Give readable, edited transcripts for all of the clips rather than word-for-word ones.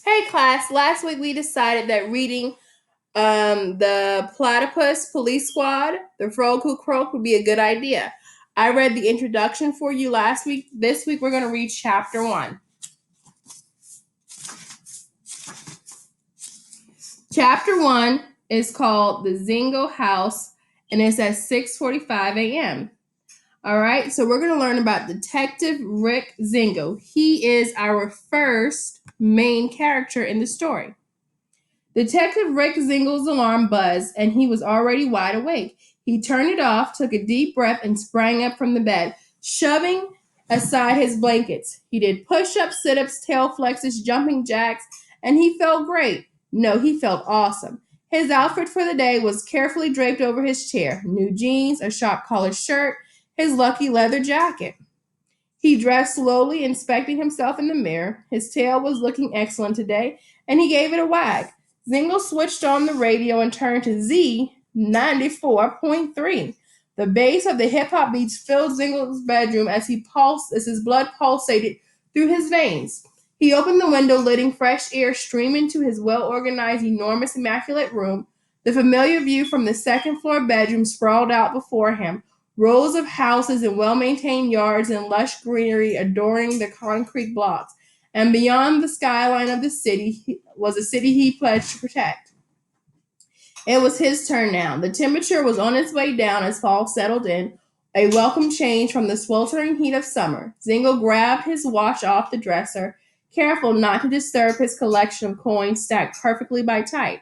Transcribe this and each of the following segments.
Hey class, last week we decided that reading the Platypus Police Squad, the Frog Who Croaked would be a good idea. I read the introduction for you last week. This week we're going to read chapter 1. Chapter 1 is called The Zingo House and it's at 6:45 a.m. All right, so we're going to learn about Detective Rick Zingo. He is our first main character in the story. Detective Rick Zingel's alarm buzzed, and he was already wide awake. He turned it off, took a deep breath, and sprang up from the bed, shoving aside his blankets. He did push-ups, sit-ups, tail flexes, jumping jacks, and he felt great. No, he felt awesome. His outfit for the day was carefully draped over his chair. New jeans, a sharp collared shirt, his lucky leather jacket. He dressed slowly, inspecting himself in the mirror. His tail was looking excellent today, and he gave it a wag. Zingle switched on the radio and turned to Z94.3. The bass of the hip-hop beats filled Zingle's bedroom as his blood pulsated through his veins. He opened the window, letting fresh air stream into his well-organized, enormous, immaculate room. The familiar view from the second-floor bedroom sprawled out before him. Rows of houses and well-maintained yards and lush greenery adorning the concrete blocks. And beyond the skyline of the city was a city he pledged to protect. It was his turn now. The temperature was on its way down as fall settled in, a welcome change from the sweltering heat of summer. Zingle grabbed his watch off the dresser, careful not to disturb his collection of coins stacked perfectly by type.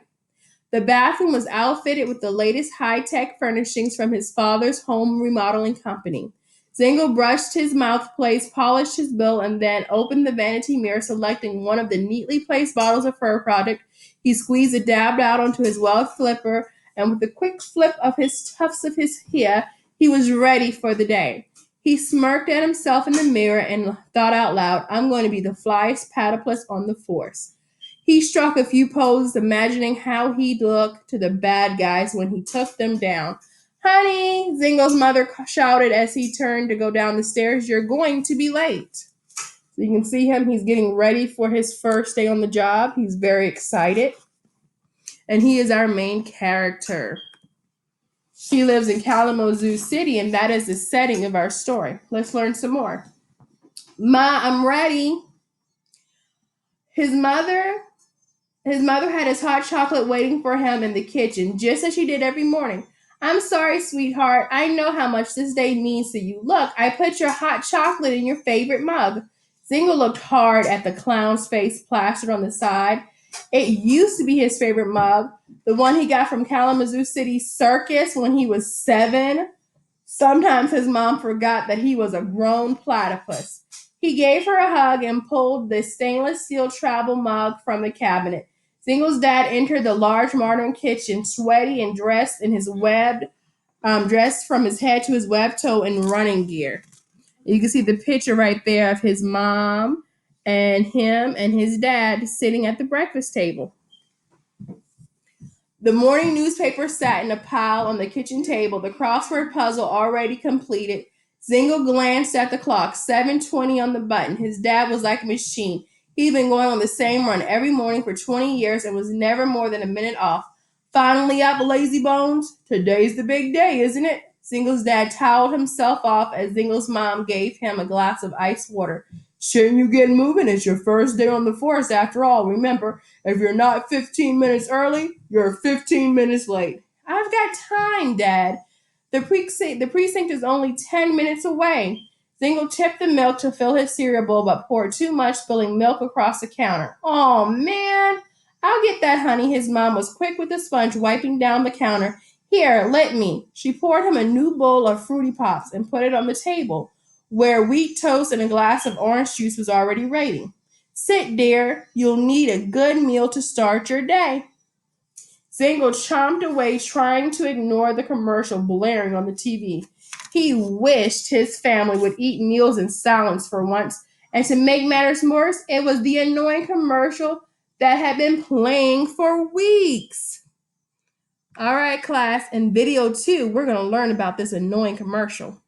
The bathroom was outfitted with the latest high-tech furnishings from his father's home remodeling company. Zingle brushed his mouthpiece, polished his bill, and then opened the vanity mirror, selecting one of the neatly placed bottles of fur product. He squeezed a dab out onto his weld flipper, and with a quick flip of his tufts of his hair, he was ready for the day. He smirked at himself in the mirror and thought out loud, "I'm going to be the flyest platypus on the force." He struck a few poses, imagining how he'd look to the bad guys when he took them down. "Honey," Zingo's mother shouted as he turned to go down the stairs, "you're going to be late." So you can see him, he's getting ready for his first day on the job. He's very excited. And he is our main character. He lives in Kalamazoo City, and that is the setting of our story. Let's learn some more. "Ma, I'm ready." His mother had his hot chocolate waiting for him in the kitchen, just as she did every morning. "I'm sorry, sweetheart. I know how much this day means to you. Look, I put your hot chocolate in your favorite mug." Zingle looked hard at the clown's face plastered on the side. It used to be his favorite mug, the one he got from Kalamazoo City Circus when he was 7. Sometimes his mom forgot that he was a grown platypus. He gave her a hug and pulled the stainless steel travel mug from the cabinet. Zingle's dad entered the large modern kitchen, sweaty and dressed from his head to his webbed toe in running gear. You can see the picture right there of his mom and him and his dad sitting at the breakfast table. The morning newspaper sat in a pile on the kitchen table, the crossword puzzle already completed. Zingle glanced at the clock, 7:20 on the button. His dad was like a machine. He'd been going on the same run every morning for 20 years and was never more than a minute off. "Finally up, lazy bones? Today's the big day, isn't it?" Zingle's dad toweled himself off as Zingle's mom gave him a glass of iced water. "Shouldn't you get moving? It's your first day on the force after all. Remember, if you're not 15 minutes early, you're 15 minutes late." "I've got time, Dad. The precinct is only 10 minutes away." Zingle tipped the milk to fill his cereal bowl, but poured too much, spilling milk across the counter. "Oh, man. I'll get that, honey." His mom was quick with the sponge, wiping down the counter. "Here, let me." She poured him a new bowl of Fruity Pops and put it on the table, where wheat toast and a glass of orange juice was already waiting. "Sit, dear. You'll need a good meal to start your day." Zingle chomped away, trying to ignore the commercial blaring on the TV. He wished his family would eat meals in silence for once. And to make matters worse, it was the annoying commercial that had been playing for weeks. All right, class, in video 2, we're going to learn about this annoying commercial.